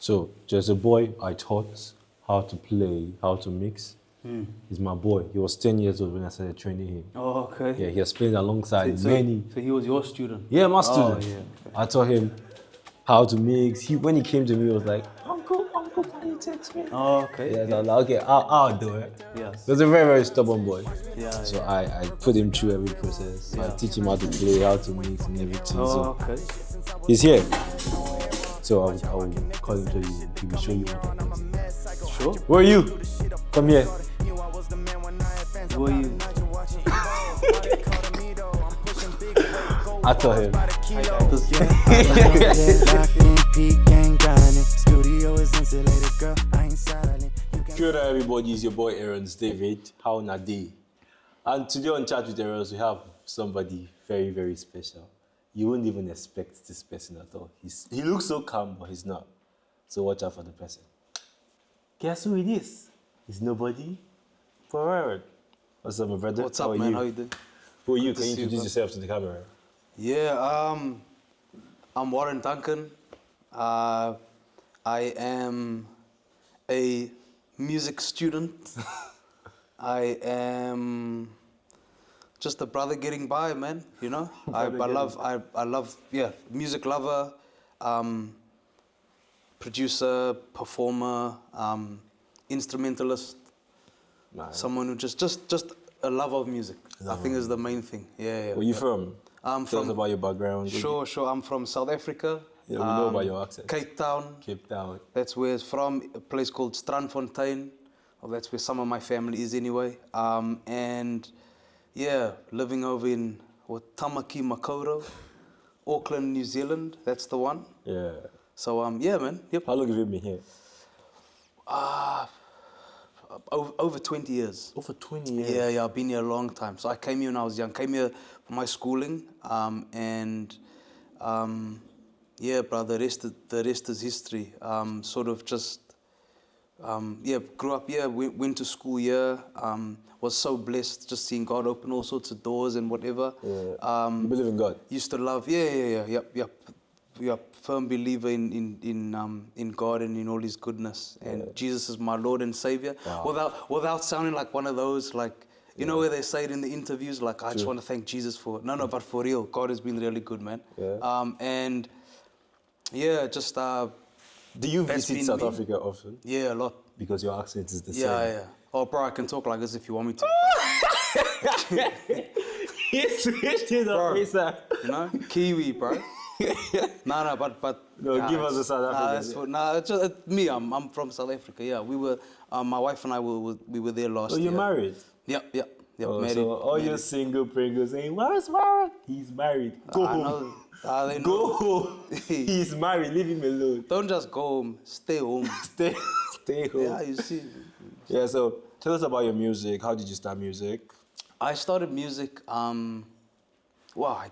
So there's a boy I taught how to play, how to mix. He's my boy. He was 10 years old when I started training him. Oh, okay. Yeah, he has played alongside So many. So he was your student? Yeah, my Oh, student. yeah. I taught him how to mix. When he came to me, he was like, Uncle, can you teach me? Oh, okay. Yeah, so I was like, okay, I'll do it. Yes. He was a very, very stubborn boy. Yeah. So I put him through every process. So I Yeah. teach him how to play, how to mix and everything. Oh, So okay. he's here. So I will call him to you. He will show you what I can. Sure. Where are you? Come here. Who are you? I told him. Good day, everybody. It's your boy Aaron's David. How na day? And today on Chat with Aaron's, we have somebody very, very special. You wouldn't even expect this person at all. He looks so calm, but he's not. So watch out for the person. Guess who it is? It's nobody but Aaron. What's up, my brother? What's up, man? How you doing? Who are you? Good to Can you see you, introduce bro. yourself to the camera? Yeah, I'm Warren Duncan. I am a music student. I am just a brother getting by, man. You know, I love, yeah, music lover, producer, performer, instrumentalist. Nice. Someone who just a lover of music. I think is the main thing. Yeah. Where you from? I'm Tell us from. about your background. Sure. I'm from South Africa. Yeah, we know about your accent. Cape Town. Cape Town. That's where it's from. A place called Strandfontein. Well, that's where some of my family is anyway. And yeah, living over in Tamaki Makaurau, Auckland, New Zealand. That's the one. Yeah. So yeah, man. Yep. How long have you been here? Over 20 years. Over 20 years. Yeah, I've been here a long time. So I came here when I was young. Came here for my schooling, yeah, bro. The rest is history. Sort of just, yeah, grew up here. Went to school here. Was so blessed just seeing God open all sorts of doors and whatever. Yeah. You believe in God? Used to love. Yep. Firm believer in God and in all His goodness. And Jesus is my Lord and Savior. Wow. Without sounding like one of those, like, you know where they say it in the interviews, like, I just True. want to thank Jesus for... No, but for real, God has been really good, man. Yeah. And yeah, just... Do you that's visit been South me. Africa often? Yeah, a lot. Because your accent is the same. Yeah. Oh, bro, I can talk like this if you want me to. He switched it up, Bro. You know? Kiwi, bro. No, but No, give us a South African. It's just me. I'm from South Africa. Yeah, we were. My wife and I we were there last Oh, year. you're married? Yep. Oh, Married. so all your single pringles saying, where's Warren? He's married. Go I home. know. They Go know. home. He's married. Leave him alone. Don't just go home. Stay home. Stay home. Yeah, you see. Yeah, so tell us about your music. How did you start music? I started music. I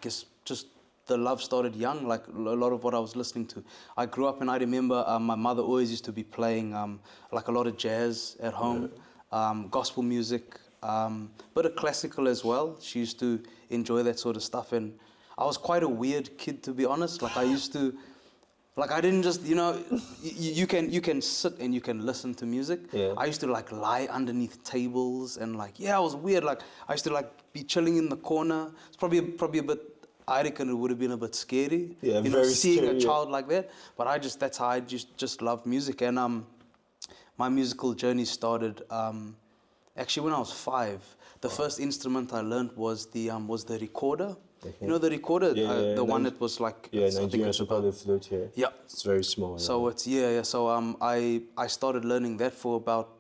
guess just the love started young, like a lot of what I was listening to. I grew up and I remember my mother always used to be playing like a lot of jazz at home, gospel music, bit of classical as well. She used to enjoy that sort of stuff, and I was quite a weird kid, to be honest. Like I used to, like I didn't just, you know, you can sit and you can listen to music. Yeah. I used to like lie underneath tables and like, I was weird. Like I used to like be chilling in the corner. It's probably a bit, I reckon it would have been a bit scary, Yeah, you know, very seeing scary, a child like that. But that's how I just love music. And my musical journey started actually when I was 5. The first instrument I learned was the recorder. You know the recorder, the one that was like... Yeah, I think Nigerian it's should call it flute here. Yeah. It's very small. So it's, yeah. So I started learning that for about,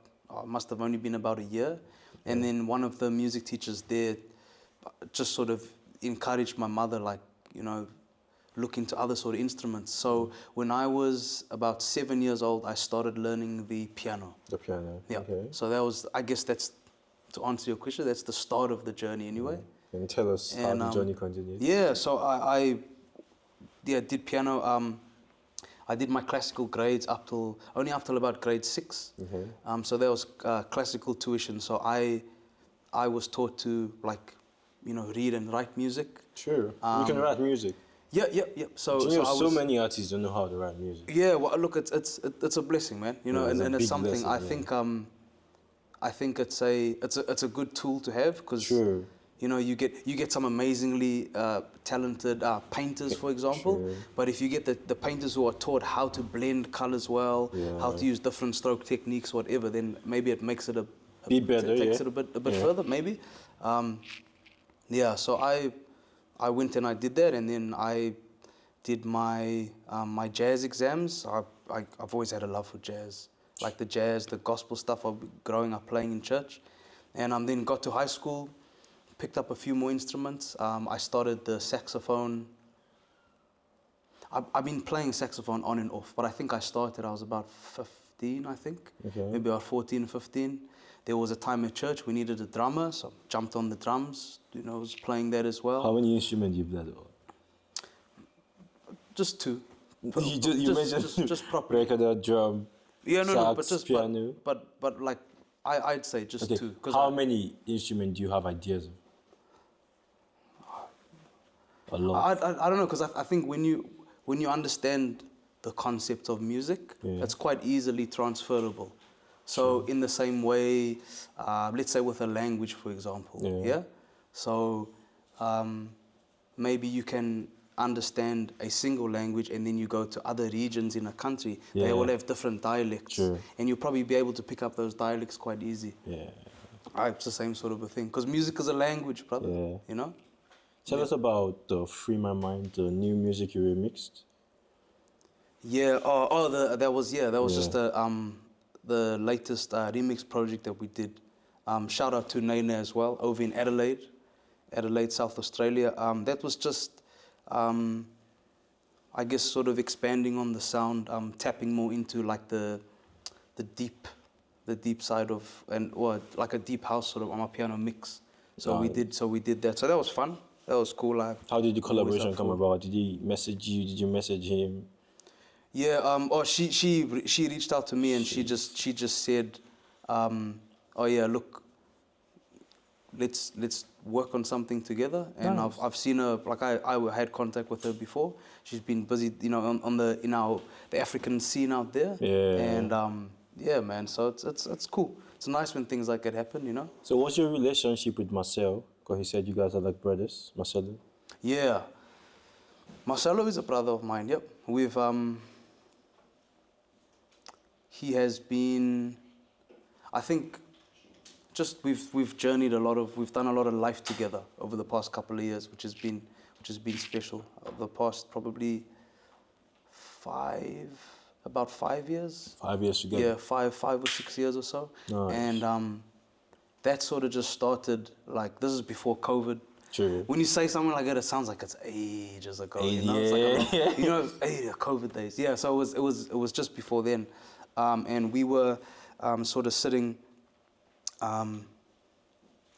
must have only been about a year. And then one of the music teachers there just sort of encouraged my mother, like, you know, look into other sort of instruments. So when I was about 7 years old, I started learning the piano. The piano. Yeah. Okay. So that was, I guess that's, to answer your question, that's the start of the journey anyway. Can you tell us how the journey continued? Yeah, so I did piano. I did my classical grades only up till about grade 6. So that was classical tuition. So I was taught to, like, you know, read and write music. Sure. You can write music. Yeah. So, Do you know I so was, many artists don't know how to write music? yeah. Well, look, it's a blessing, man. You know, Yeah, it's a and it's big something blessing, I think it's a good tool to have because True. you know you get some amazingly talented painters, for example. True. But if you get the painters who are taught how to blend colors well, how Yeah. to use different stroke techniques, whatever, then maybe it makes it Be better, takes yeah. it a bit Yeah. further, maybe. Yeah. So I went and I did that, and then I did my my jazz exams. I've always had a love for jazz, like the jazz, the gospel stuff. I've been growing up playing in church, and then got to high school, picked up a few more instruments. I started the saxophone. I've been playing saxophone on and off, but I think I was about 15, I think, Okay. maybe about 14, 15. There was a time at church we needed a drummer, so jumped on the drums. You know, was playing that as well. How many instruments you played? Just two. You mentioned just properly. record, drum, Yeah, no, sax, but just piano. but like I'd say just Okay. two. How many instruments do you have ideas of? A lot. I don't know because I think when you understand the concept of music, Yeah. it's quite easily transferable. So in the same way, let's say with a language, for example, Yeah. So maybe you can understand a single language and then you go to other regions in a country, they Yeah. all have different dialects. True. And you'll probably be able to pick up those dialects quite easy. Yeah. It's the same sort of a thing. Because music is a language, brother. Yeah. You know? Tell us about Free My Mind, the new music you remixed. Yeah. That was Yeah. just the latest remix project that we did. Shout out to Nana as well, over in Adelaide, South Australia. That was just, I guess, sort of expanding on the sound, tapping more into like the deep side of or like a deep house sort of on a piano mix. So we did that. So that was fun. That was cool. How did the I'm always collaboration up come for it. about? Did he message you? Did you message him? Yeah. She reached out to me and she just said, oh yeah, look, let's work on something together. And Nice. I've seen her, like I had contact with her before. She's been busy, you know, on the African scene out there. Yeah. And yeah, man. So it's cool. It's nice when things like that happen, you know. So what's your relationship with Marcel? Because he said you guys are like brothers, Marcelo. Yeah. Marcelo is a brother of mine. Yep. He has been, I think, just we've journeyed we've done a lot of life together over the past couple of years, which has been special. The past probably about 5 years. 5 years together. Yeah, 5 or 6 years or so. Nice. And that sort of just started, like, this is before COVID. True. When you say something like that, it sounds like it's ages ago. You know, Yeah. it's like you know, COVID days. Yeah, so it was just before then, and we were sort of sitting.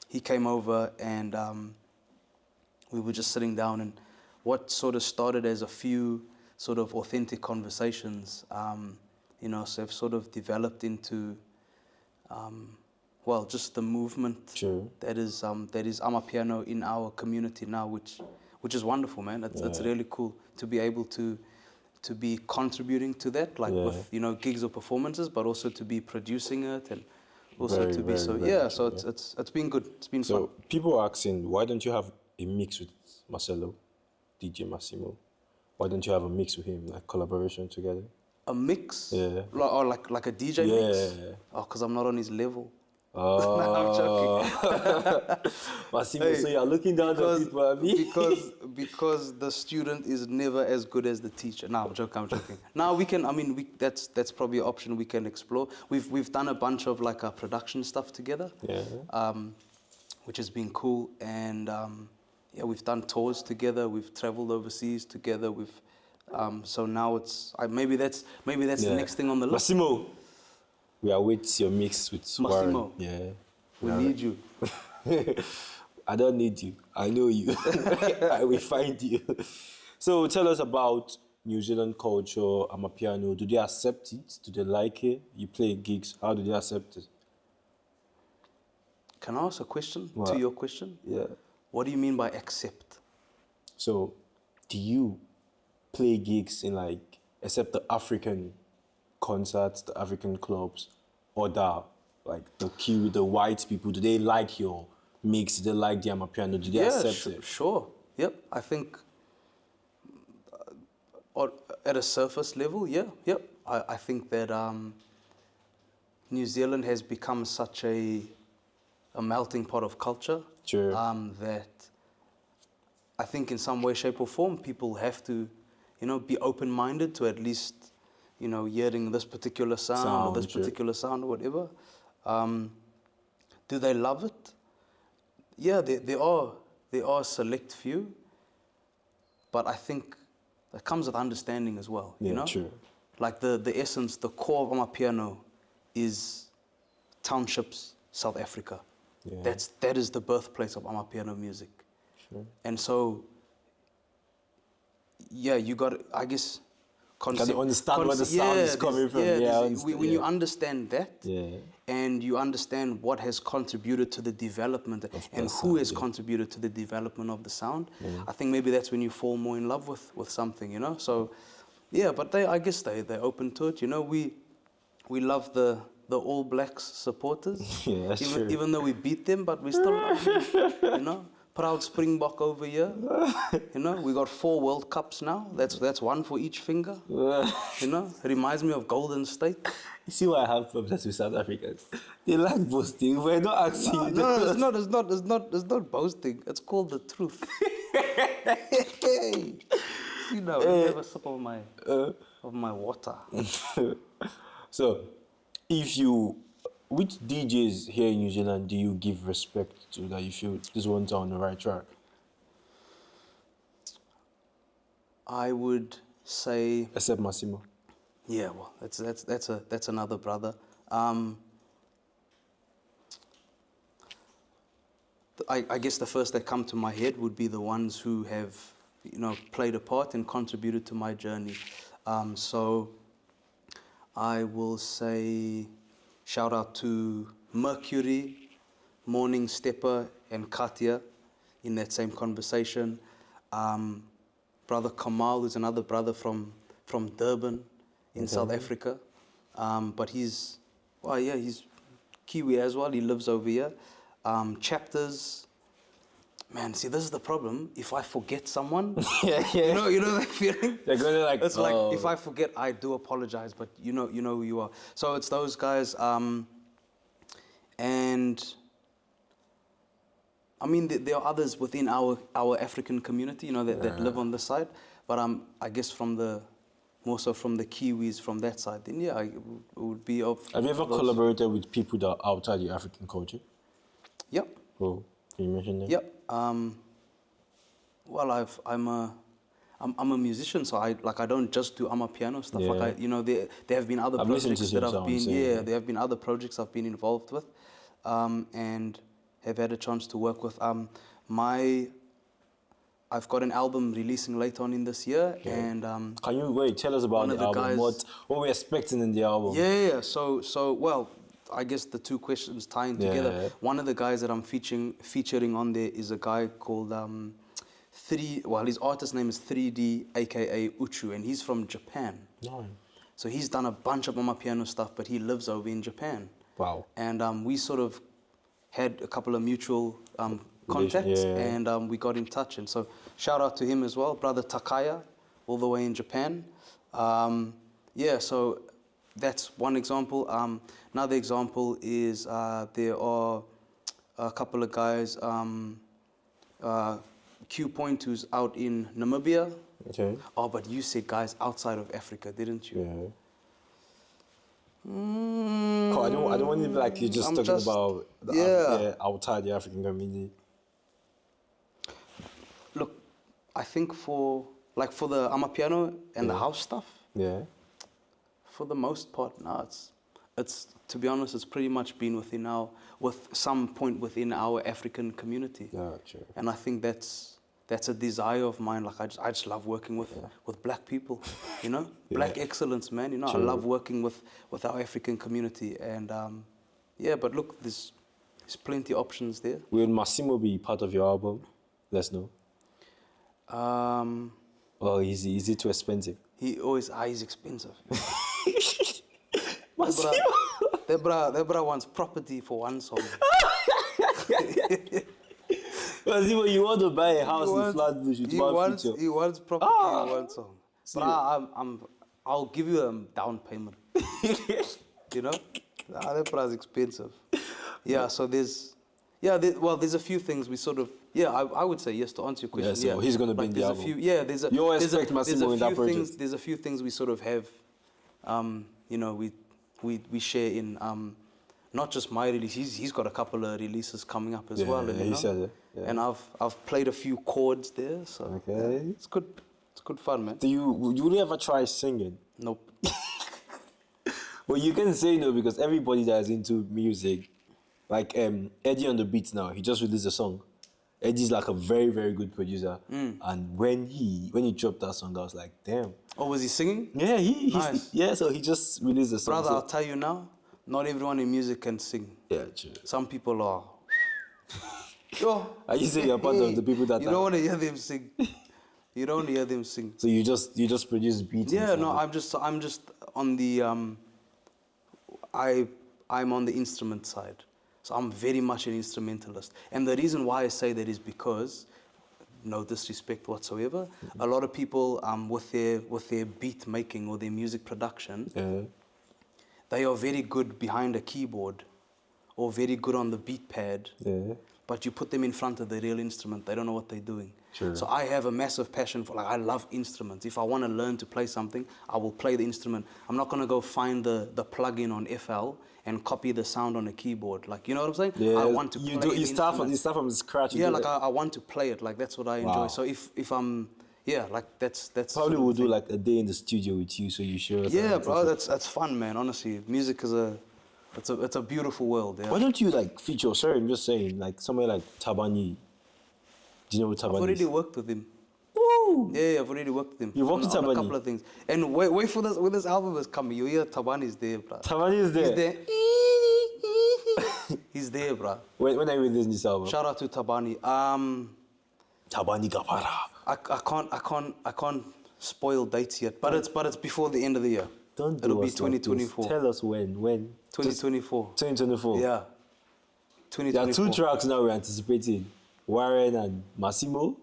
He came over and we were just sitting down, and what sort of started as a few sort of authentic conversations, you know, so have sort of developed into, well, just the movement. True. that is Amapiano in our community now, which is wonderful, man. It's really cool to be able to be contributing to that, like with, you know, gigs or performances, but also to be producing it and also Very, to be very so true, it's been good. It's been fun. So people are asking, why don't you have a mix with Marcelo, DJ Massimo? Why don't you have a mix with him, like collaboration together? A mix? Yeah. Or like a DJ mix? Oh, because I'm not on his level. Oh. No, I'm joking. Massimo, so you're looking down on people, Abi? because the student is never as good as the teacher. No, I'm joking. Now we can, that's probably an option we can explore. We've done a bunch of like production stuff together. Yeah. Which has been cool, and yeah, we've done tours together. We've traveled overseas together. So now it's maybe that's the next thing on the list. Massimo, we await your mix with Warren. Massimo. Yeah. We need you. I don't need you. I know you. I will find you. So tell us about New Zealand culture, Amapiano. Do they accept it? Do they like it? You play gigs. How do they accept it? Can I ask a question What? to your question? Yeah. What do you mean by accept? So do you play gigs in like, except the African concerts, the African clubs, or the white people? Do they like your mix? Do they like the Amapiano? Do they accept it? Sure. Yep. I think or at a surface level, yeah, yep. I think that New Zealand has become such a melting pot of culture. Sure. That I think in some way, shape or form, people have to, be open-minded to at least, hearing this particular sound or this Sure. particular sound or whatever. Do they love it? Yeah, there are a select few, but I think that comes with understanding as well. Yeah, true. Like the essence, the core of Amapiano is townships, South Africa. Yeah. That is the birthplace of Amapiano music. Sure. And so, yeah, you got, I guess, Can you understand where the sound is coming from? When you understand that, yeah, and you understand what has contributed to the development and who has contributed to the development of the sound, I think maybe that's when you fall more in love with something, So, yeah, but I guess they're open to it. We love the All Blacks supporters. Yeah, that's true. Even though we beat them, but we still love them, Proud Springbok over here. We got 4 World Cups now. That's one for each finger. It reminds me of Golden State. You see why I have problems with South Africans? They like boasting. We're not asking. No, it's not boasting. It's called the truth. Have a sip of my water. So, which DJs here in New Zealand do you give respect to that you feel this one's on the right track? I would say, Except Massimo. yeah, well, that's another brother. I guess the first that come to my head would be the ones who have, played a part and contributed to my journey. So I will say shout out to Mercury, Morning Stepper, and Katia in that same conversation. Brother Kamal, who's another brother from Durban in South Africa. But he's Kiwi as well. He lives over here. Chapters. Man, see, this is the problem. If I forget someone, yeah. you know that feeling? They're gonna like. It's like, if I forget, I do apologize, but you know who you are. So it's those guys. And I mean, there are others within our African community, that live on this side. But I guess more so from the Kiwis from that side, then yeah, it would be of. Have you ever collaborated with people that are outside your African culture? Yep. Oh, can you mention them? Yep. Well, I'm a musician, so I don't just do Amapiano stuff. Yeah. Like there have been other projects that I've been there have been other projects I've been involved with, and have had a chance to work with. I've got an album releasing later on in this year, and can you tell us about the album? guys, what we're expecting in the album? Yeah. So well, I guess the two questions tying together. Yeah. One of the guys that I'm featuring on there is a guy called his artist name is 3D, aka Uchu, and he's from Japan. No. So he's done a bunch of Amapiano stuff, but he lives over in Japan. Wow. And we sort of had a couple of mutual contacts, and we got in touch. And so shout out to him as well, brother Takaya, all the way in Japan. So that's one example. Another example is there are a couple of guys, Q Point, who's out in Namibia. Okay. Oh, but you said guys outside of Africa, didn't you? Yeah. I don't want to be like you're just talking about outside the African community. Look, I think for the Amapiano and the house stuff, for the most part, it's to be honest, it's pretty much been with some point within our African community. Yeah, true. And I think that's a desire of mine. Like I just love working with black people, black excellence, man. True. I love working with our African community, and but look, there's plenty of options there. Will Massimo be part of your album? Let's know. Oh, is it too expensive? He's expensive. Massimo. That bra wants property for one song. Massimo, you want to buy a house in Flatbush with one feature? He wants property for one song. But I'll give you a down payment. You know? That bra's expensive. Yeah, so there's a few things we sort of, I would say yes to answer your question. Yeah, so he's going to be in the album. You expect Massimo in that project. There's a few things we sort of have, we share in, not just my release, he's got a couple of releases coming up as well. Yeah, he said it. Yeah. And I've played a few chords there, so okay. it's good fun, man. Would you ever try singing? Nope. Well, you can say no because everybody that is into music, like Eddie on the beats now, he just released a song. Eddie's like a very, very good producer. And when he dropped that song, I was like, damn. Oh, was he singing? Yeah, Nice. So he just released a song. Brother, I'll tell you now, not everyone in music can sing. Yeah, true. Some people are. Yo, Are you saying you're part of the people that you don't want to hear them sing. You don't want to hear them sing. So you just produce beats? Yeah, no, I'm just on the I'm on the instrument side. So I'm very much an instrumentalist. And the reason why I say that is because, no disrespect whatsoever, a lot of people with their beat making or their music production, they are very good behind a keyboard or very good on the beat pad. Yeah. But you put them in front of the real instrument, they don't know what they're doing. Sure. So I have a massive passion for, I love instruments. If I want to learn to play something, I will play the instrument. I'm not going to go find the plug-in on FL and copy the sound on a keyboard. Like, you know what I'm saying? Yeah, I want to play you start from scratch. Yeah, like I want to play it. Like, that's what I enjoy. Wow. So if I'm, that's probably sort of we'll do like a day in the studio with you so you show us. Yeah, bro, that's fun, man. Honestly, music is it's a beautiful world. Yeah. Why don't you like feature? Sorry, I'm just saying, like somewhere like Tabani. Do you know what Tabani is? I've already worked with him. Woo! Yeah, I've already worked with him. You've worked with Tabani? On a couple of things. And wait for this, when this album is coming, you hear Tabani is there, bro. Tabani is there? He's there. He's there, bro. When are you releasing this album? Shout out to Tabani. Tabani Gapara. I can't spoil dates yet, but it's before the end of the year. It'll be 2024. Like tell us when. 2024. 2024. Yeah. 2024. There are 2 tracks now we're anticipating. Warren and Massimo.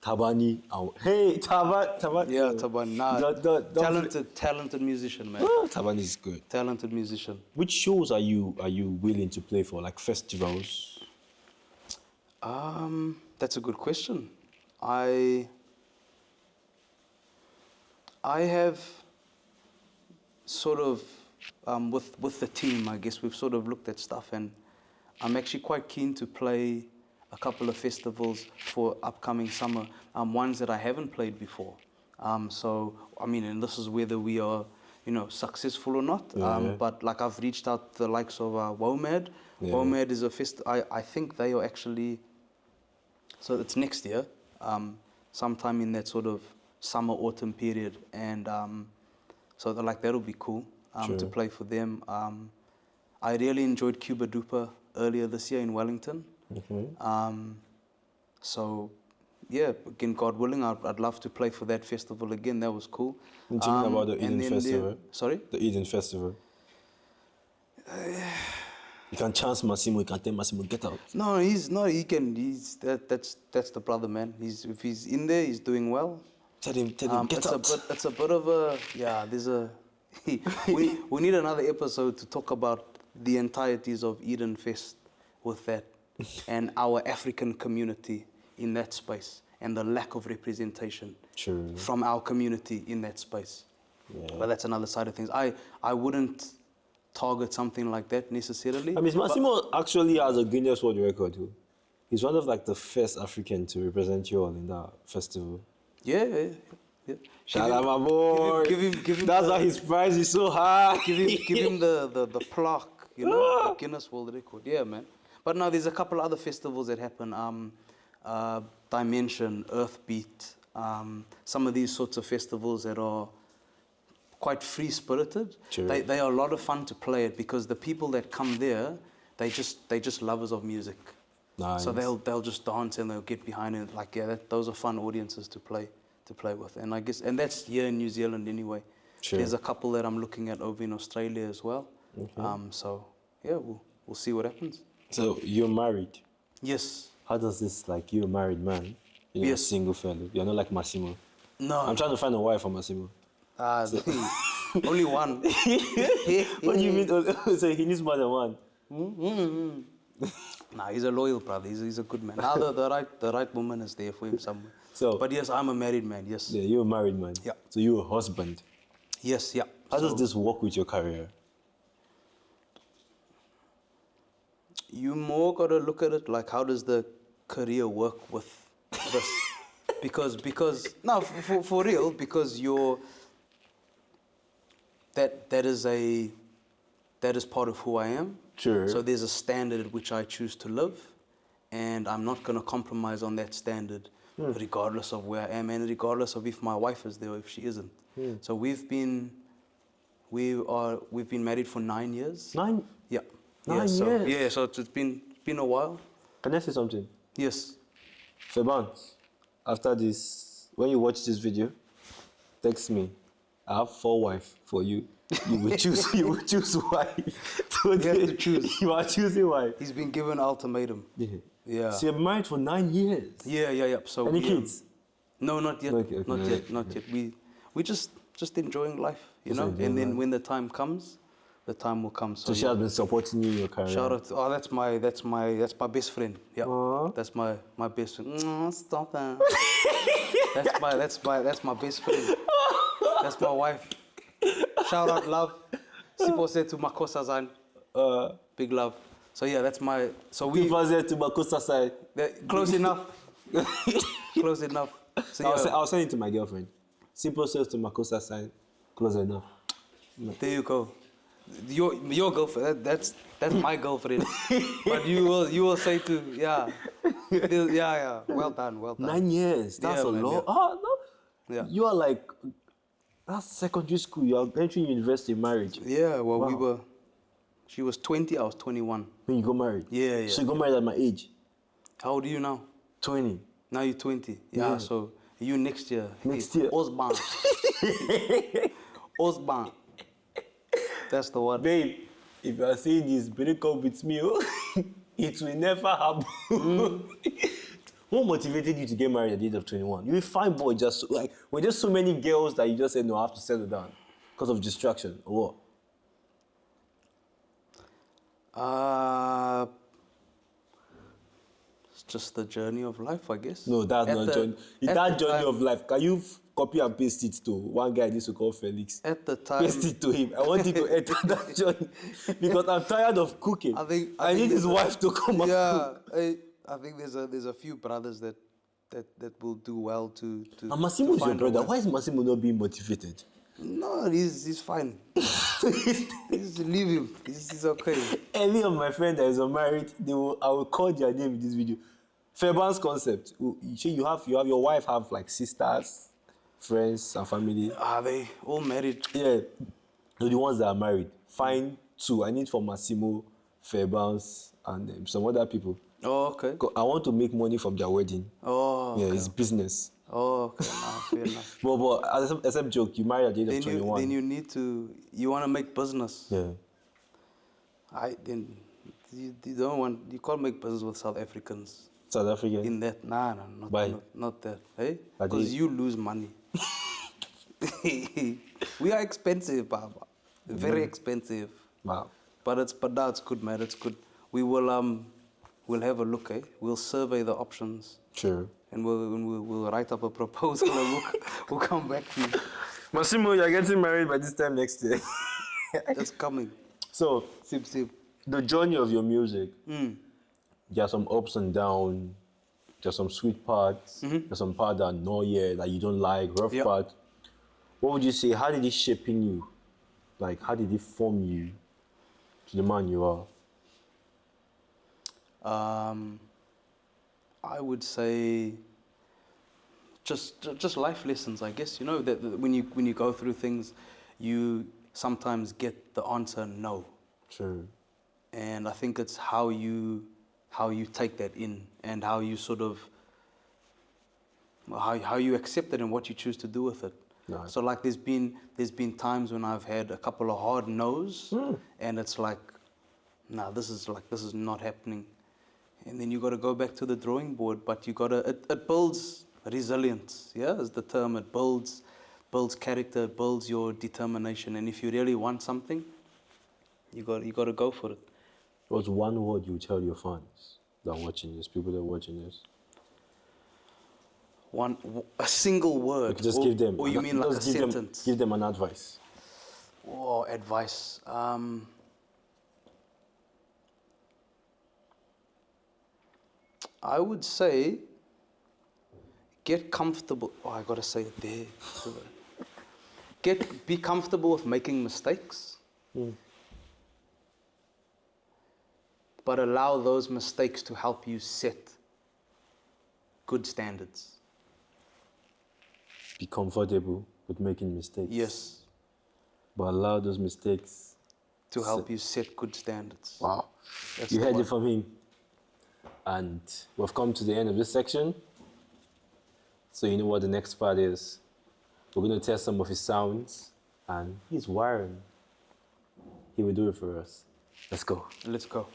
Tabani. Hey, Tabani. Yeah, Tabani. Nah, talented musician, man. Tabani is good. Talented musician. Which shows are you willing to play for? Like festivals? That's a good question. I have sort of, with the team, I guess we've sort of looked at stuff, and I'm actually quite keen to play a couple of festivals for upcoming summer, ones that I haven't played before. So, I mean, and this is whether we are, successful or not. But like I've reached out to the likes of WOMAD. Yeah. WOMAD is a I think they are actually, so it's next year, sometime in that sort of summer, autumn period. And so that'll be cool to play for them. I really enjoyed Cuba Duper earlier this year in Wellington. So, yeah, again, God willing, I'd love to play for that festival again. That was cool. You're talking about the Eden Festival? Sorry? The Eden Festival. You can chance Massimo, you can tell Massimo, get out. No, he's not. That's the brother, man. If he's in there, he's doing well. Tell him, get out. It's a bit of a, there's a, we need another episode to talk about the entireties of Eden Fest with that and our African community in that space and the lack of representation from our community in that space. Yeah. But that's another side of things. I wouldn't target something like that necessarily. I mean, Massimo actually has a Guinness World Record too. He's one of like the first African to represent you all in that festival. Yeah. Shout out my boy. Give him. That's why his price is so high. Give him the plaque, the Guinness World Record. Yeah, man. But no, there's a couple other festivals that happen. Dimension, Earthbeat, some of these sorts of festivals that are quite free-spirited. They are a lot of fun to play at because the people that come there, they just lovers of music. Nice. So they'll just dance and they'll get behind it. Like those are fun audiences to play to play with. And I guess, and that's here in New Zealand anyway. Sure. There's a couple that I'm looking at over in Australia as well. Okay. So yeah, we'll see what happens. So you're married. Yes. How does this, like, you're a married man, you're a Yes. single fellow, you're not like Massimo. No. I'm trying to find a wife for Massimo. Only one. What do you mean? So he needs more than one. Nah, he's a loyal brother. He's a good man. Now the right woman is there for him somewhere. So, But yes, I'm a married man. Yes. yeah, you're a married man. Yeah. So you're a husband. Yes. Yeah. How does this work with your career? You more gotta look at it like, how does the career work with this? because no, for real, because that is part of who I am. Sure. So there's a standard at which I choose to live, and I'm not gonna compromise on that standard, regardless of where I am and regardless of if my wife is there or if she isn't. So we've been married for 9 years. 9? Yeah. 9 So, years? yeah, so it's been a while. Can I say something? Yes. Feban, after this, when you watch this video, text me. I have 4 wives for you. You will choose. You will choose wife. You have to choose. You are choosing wife. He's been given ultimatum. Yeah. Yeah. So you're married for 9 years. Yeah. So Any we, kids? No, not yet. Okay, Not yet. We just enjoying life, you know. enjoying And then life. when the time comes, the time will come. So she has been supporting you in your career. Shout out! That's my best friend. Yeah, Aw. that's my best friend. Stop that. that's my best friend. That's my wife. Shout out, love. Sipo said to Makosa-san. Big love. So yeah, that's my. So we People said to Makosa side. close enough. Close enough. So yeah, I'll send it to my girlfriend. Simple says to Makosa side. Close enough. there you go. Your girlfriend. That's my girlfriend. But you will say to yeah. Well done. 9 years. That's Yeah, a man, lot. yeah. Oh no. Yeah. You are like, that's secondary school. You are entering university marriage. Yeah. Well, Wow. She was 20. I was 21. When you got married. Yeah. So you got married at my age. How old are you now? 20. Now you're 20. Yeah. So you next year. Next year. Osborne. Osborne. That's the one. Babe, if you are saying this, break up with me. Oh. It will never happen. What motivated you to get married at the age of 21? You a fine boy, just like, were there so many girls that you just said, no, I have to settle down because of distraction or what? It's just the journey of life, I guess. No, that's At not the- journey. at That the journey time- of life, can you copy and paste it to one guy used to call Felix? At the time, Paste it to him. I want you to enter that journey because I'm tired of cooking. I think need his there's a- wife to come and cook. Yeah, I think there's a few brothers that will do well to. And Massimo is your find a brother. wife. Why is Massimo not being motivated? No, he's fine. Leave him. He's okay. Any of my friends that is unmarried, I will call their name in this video. Feban's concept. You have your wife have like sisters, friends, and family. Are they all married? Yeah, the ones that are married. Find 2. I need for Massimo, Fairbanks, and some other people. Oh, okay. I want to make money from their wedding. Oh, Yeah, okay. it's business. Oh, okay. Nah, fair enough. But except joke, you married at the age of Then 21. you need to. You want to make business. Yeah. You don't want. You can't make business with South Africans. South African. In that, nah, Why? not that. Hey, But because you lose money. We are expensive, Baba. Very expensive. Wow. But now it's good, man. It's good. We will we'll have a look, eh? We'll survey the options, Sure. and we'll write up a proposal, and we'll come back to you. Massimo, you're getting married by this time next year. It's coming. So, Sip. the journey of your music, there are some ups and downs, there's some sweet parts, there's some parts that are not yet, that you don't like, rough Yep. part. What would you say, how did it shape in you? Like, how did it form you to the man you are? I would say just life lessons, I guess. You know that when you go through things, you sometimes get the answer no, Sure. and I think it's how you take that in and how you sort of how you accept it and what you choose to do with it. No. So like there's been times when I've had a couple of hard no's, and it's like, nah, this is not happening. And then you got to go back to the drawing board, but you got to, it builds resilience, yeah, is the term. It builds character, it builds your determination. And if you really want something, you got to go for it. What's one word you tell your fans that are watching this, people that are watching this? A single word. You can just give them. Or you mean like a sentence? Give them an advice. Oh, advice. I would say, get comfortable. Oh, I gotta say it there. Be comfortable with making mistakes, but allow those mistakes to help you set good standards. Be comfortable with making mistakes. Yes. But allow those mistakes to help you set good standards. Wow. That's You the heard one. it from him. And we've come to the end of this section. So you know what the next part is. We're going to test some of his sounds. And he's Warren. He will do it for us. Let's go. Let's go.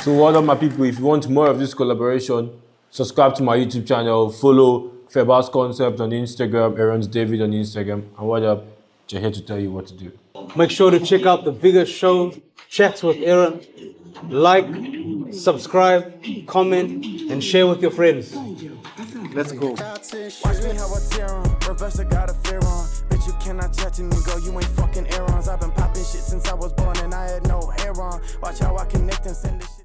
So what up, my people? If you want more of this collaboration, subscribe to my YouTube channel, follow Febas Concept on Instagram, Aaron's David on Instagram, and what up? They're here to tell you what to do. Make sure to check out the bigger show, Chats with Aaron. Like, subscribe, comment, and share with your friends. Let's go. Watch me how I tear on. Reverse, I got a fear on. Bitch, you cannot touch me, girl. You ain't fucking Aaron's. I've been popping shit since I was born and I had no hair on. Watch how I connect and send this shit.